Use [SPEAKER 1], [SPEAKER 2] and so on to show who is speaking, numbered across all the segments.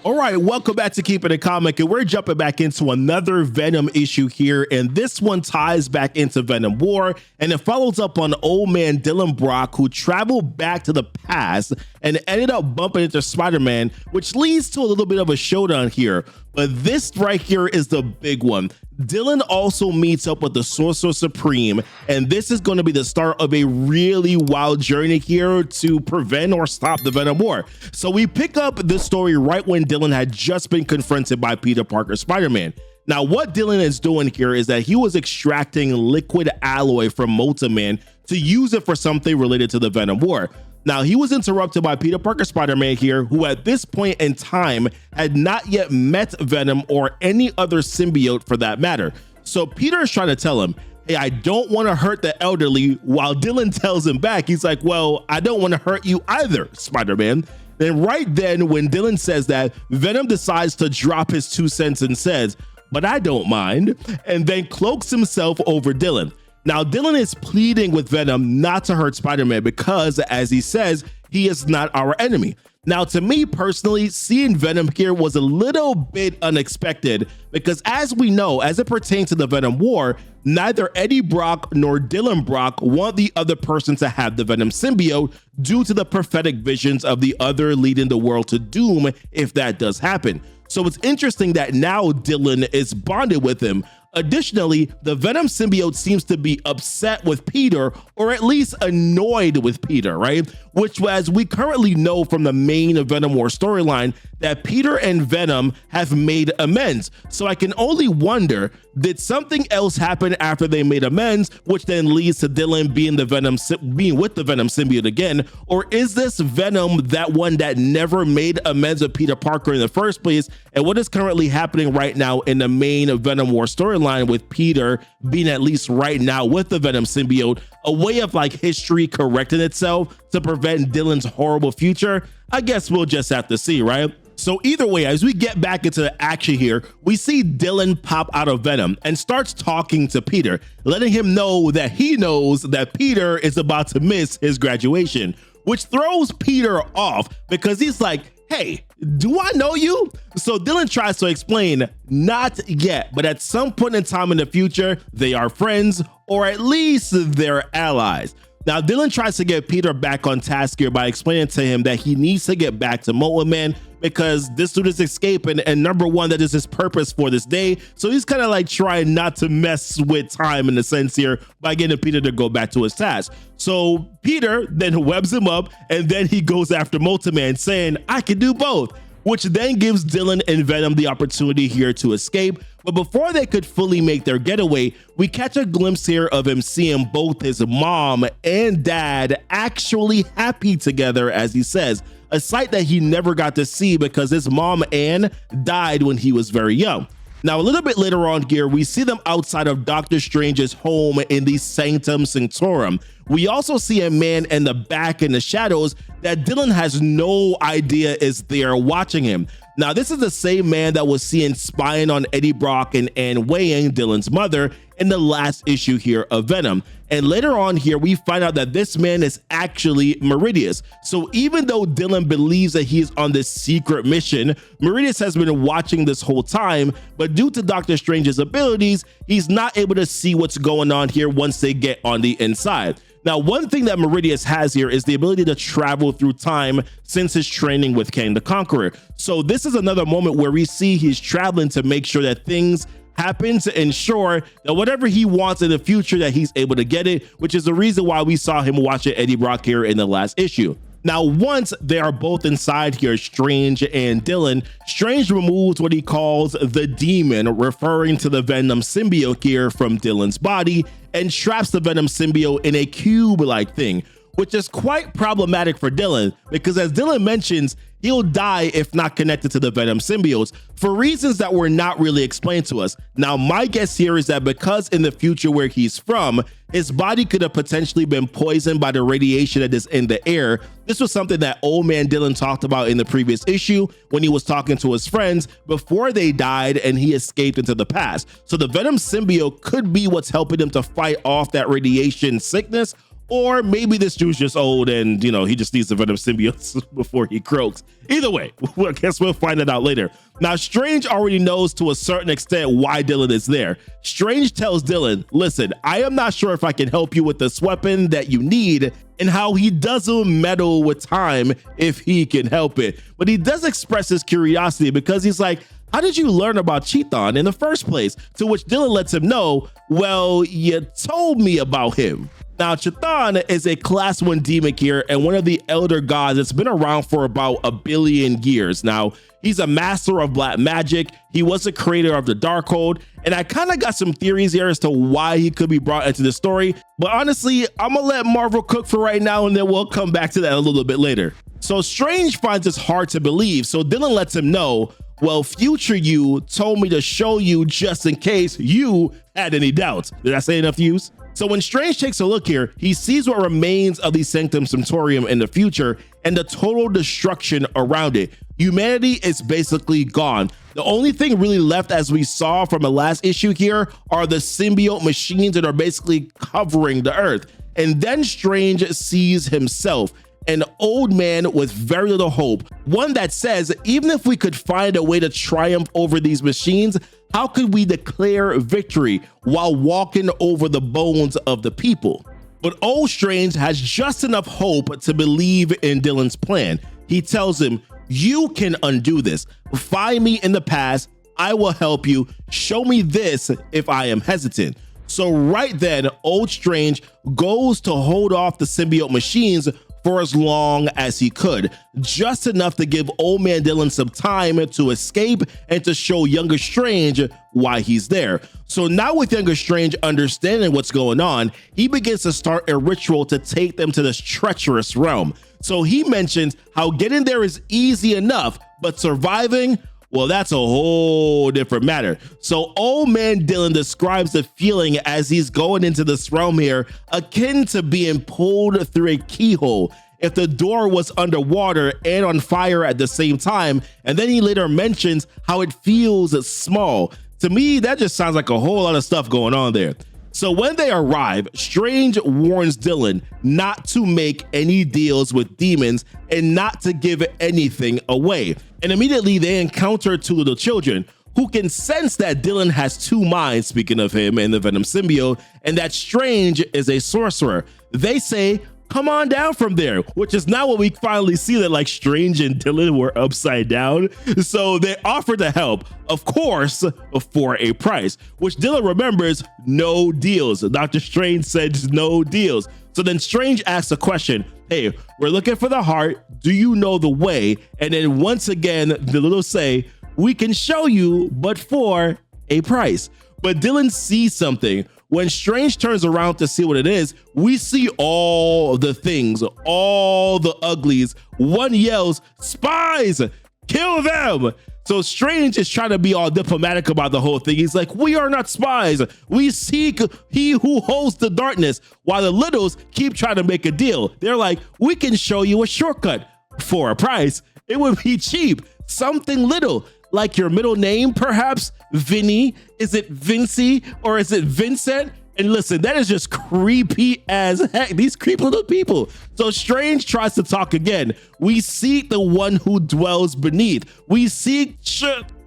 [SPEAKER 1] All right, welcome back to Keepin' It Comic, and we're jumping back into another Venom issue here, and this one ties back into Venom War, and it follows up on old man Dylan Brock, who traveled back to the past and ended up bumping into Spider-Man, which leads to a little bit of a showdown here. But this right here is the big one. Dylan also meets up with the Sorcerer Supreme, and this is going to be the start of a really wild journey here to prevent or stop the Venom War. So we pick up this story right when Dylan had just been confronted by Peter Parker Spider-Man. Now, what Dylan is doing here is that he was extracting liquid alloy from Multiman to use it for something related to the Venom War. Now, he was interrupted by Peter Parker Spider-Man here, who at this point in time had not yet met Venom or any other symbiote for that matter. So Peter is trying to tell him, hey, I don't want to hurt the elderly, while Dylan tells him back, he's like, well, I don't want to hurt you either, Spider-Man. Then right then, when Dylan says that, Venom decides to drop his 2 cents and says, but I don't mind, and then cloaks himself over Dylan. Now, Dylan is pleading with Venom not to hurt Spider-Man because, as he says, he is not our enemy. Now, to me personally, seeing Venom here was a little bit unexpected because, as we know, as it pertains to the Venom War, neither Eddie Brock nor Dylan Brock want the other person to have the Venom symbiote due to the prophetic visions of the other leading the world to doom if that does happen. So it's interesting that now Dylan is bonded with him. Additionally, the Venom symbiote seems to be upset with Peter, or at least annoyed with Peter, right? Which, as we currently know from the main Venom War storyline, that Peter and Venom have made amends. So I can only wonder, did something else happen after they made amends, which then leads to Dylan being with the Venom symbiote again? Or is this Venom that one that never made amends with Peter Parker in the first place? And what is currently happening right now in the main Venom War storyline with Peter being at least right now with the Venom symbiote, a way of like history correcting itself to prevent Dylan's horrible future? I guess we'll just have to see, right? So either way, as we get back into the action here, we see Dylan pop out of Venom and starts talking to Peter, letting him know that he knows that Peter is about to miss his graduation, which throws Peter off because he's like, hey, do I know you? So Dylan tries to explain, not yet, but at some point in time in the future, they are friends, or at least they're allies. Now, Dylan tries to get Peter back on task here by explaining to him that he needs to get back to Multiman because this dude is escaping, and number one, that is his purpose for this day. So he's kind of like trying not to mess with time in a sense here by getting Peter to go back to his task. So Peter then webs him up, and then he goes after Multiman, saying, I can do both, which then gives Dylan and Venom the opportunity here to escape. But before they could fully make their getaway, we catch a glimpse here of him seeing both his mom and dad actually happy together, as he says, a sight that he never got to see because his mom, Anne, died when he was very young. Now, a little bit later on here, we see them outside of Doctor Strange's home in the Sanctum Sanctorum. We also see a man in the back in the shadows that Dylan has no idea is there watching him. Now, this is the same man that was seen spying on Eddie Brock and Anne Weying, Dylan's mother, in the last issue here of Venom. And later on here, we find out that this man is actually Meridius. So even though Dylan believes that he is on this secret mission, Meridius has been watching this whole time, but due to Doctor Strange's abilities, he's not able to see what's going on here once they get on the inside. Now, one thing that Meridius has here is the ability to travel through time since his training with Kang the Conqueror. So this is another moment where we see he's traveling to make sure that things happen to ensure that whatever he wants in the future, that he's able to get it, which is the reason why we saw him watching Eddie Brock here in the last issue. Now, once they are both inside here, Strange and Dylan, Strange removes what he calls the demon, referring to the Venom symbiote here from Dylan's body, and traps the Venom symbiote in a cube-like thing, which is quite problematic for Dylan because, as Dylan mentions, he'll die if not connected to the Venom symbiotes for reasons that were not really explained to us. Now, my guess here is that because in the future where he's from, his body could have potentially been poisoned by the radiation that is in the air. This was something that old man Dylan talked about in the previous issue when he was talking to his friends before they died and he escaped into the past. So the Venom symbiote could be what's helping him to fight off that radiation sickness, Or maybe this dude's just old and, you know, he just needs the Venom symbiote before he croaks. Either way, I guess we'll find it out later. Now, Strange already knows to a certain extent why Dylan is there. Strange tells Dylan, listen, I am not sure if I can help you with this weapon that you need, and how he doesn't meddle with time if he can help it. But he does express his curiosity because he's like, how did you learn about Cheeton in the first place? To which Dylan lets him know, well, you told me about him. Now, Cheeton is a class 1 demon here and one of the elder gods that's been around for about 1 billion years. Now, he's a master of black magic. He was the creator of the Darkhold, and I kind of got some theories here as to why he could be brought into the story. But honestly, I'm gonna let Marvel cook for right now, and then we'll come back to that a little bit later. So Strange finds this hard to believe, so Dylan lets him know, well, future you told me to show you just in case you had any doubts. Did I say enough use? So when Strange takes a look here, he sees what remains of the Sanctum Sanctorum in the future and the total destruction around it. Humanity is basically gone. The only thing really left, as we saw from the last issue here, are the symbiote machines that are basically covering the earth. And then Strange sees himself, an old man with very little hope, one that says, even if we could find a way to triumph over these machines, how could we declare victory while walking over the bones of the people? But old Strange has just enough hope to believe in Dylan's plan. He tells him, you can undo this. Find me in the past. I will help you. Show me this if I am hesitant. So right then, old Strange goes to hold off the symbiote machines for as long as he could, just enough to give old man Dylan some time to escape and to show younger Strange why he's there. So now with younger Strange understanding what's going on, he begins to start a ritual to take them to this treacherous realm. So he mentions how getting there is easy enough, but surviving, well, that's a whole different matter. So old man Dylan describes the feeling as he's going into this realm here, akin to being pulled through a keyhole if the door was underwater and on fire at the same time. And then he later mentions how it feels small. To me, that just sounds like a whole lot of stuff going on there. So when they arrive, Strange warns Dylan not to make any deals with demons and not to give anything away. And immediately they encounter 2 little children who can sense that Dylan has 2 minds, speaking of him and the Venom symbiote, and that Strange is a sorcerer. They say, come on down from there, which is now what we finally see, that like Strange and Dylan were upside down. So they offer to help, of course, for a price, which Dylan remembers, no deals. Dr. Strange said no deals. So then Strange asks a question, hey, we're looking for the heart. Do you know the way? And then once again, the little say, we can show you, but for a price. But Dylan sees something. When Strange turns around to see what it is, we see all the things, all the uglies. One yells, spies, kill them. So Strange is trying to be all diplomatic about the whole thing. He's like, we are not spies. We seek he who holds the darkness, while the littles keep trying to make a deal. They're like, we can show you a shortcut for a price. It would be cheap, something little. Like your middle name, perhaps? Vinny? Is it Vincy? Or is it Vincent? And listen, that is just creepy as heck. These creepy little people. So Strange tries to talk again. We seek the one who dwells beneath. We seek...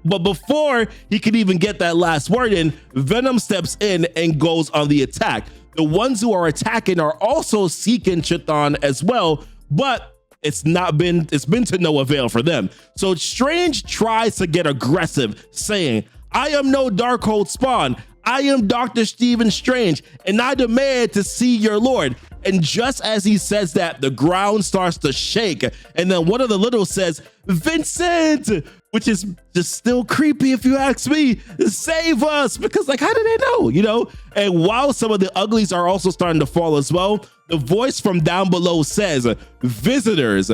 [SPEAKER 1] But before he can even get that last word in, Venom steps in and goes on the attack. The ones who are attacking are also seeking Cheeton as well, but it's been to no avail for them. So Strange tries to get aggressive, saying, I am no Darkhold spawn. I am Dr. Stephen Strange, and I demand to see your lord. And just as he says that, the ground starts to shake. And then one of the little says, Vincent, which is just still creepy if you ask me. Save us, because like, how do they know, you know? And while some of the uglies are also starting to fall as well, the voice from down below says, visitors,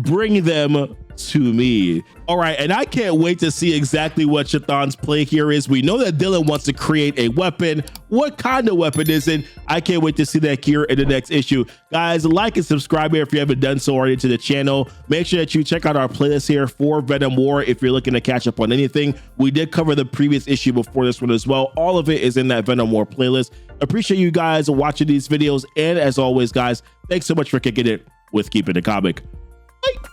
[SPEAKER 1] bring them to me. All right, and I can't wait to see exactly what Chthon's play here is. We know that Dylan wants to create a weapon. What kind of weapon is it? I can't wait to see that here in the next issue. Guys, like and subscribe here if you haven't done so already to the channel. Make sure that you check out our playlist here for Venom War if you're looking to catch up on anything. We did cover the previous issue before this one as well. All of it is in that Venom War playlist. Appreciate you guys watching these videos, and as always, guys, thanks so much for kicking it with Keepin the Comic. Bye.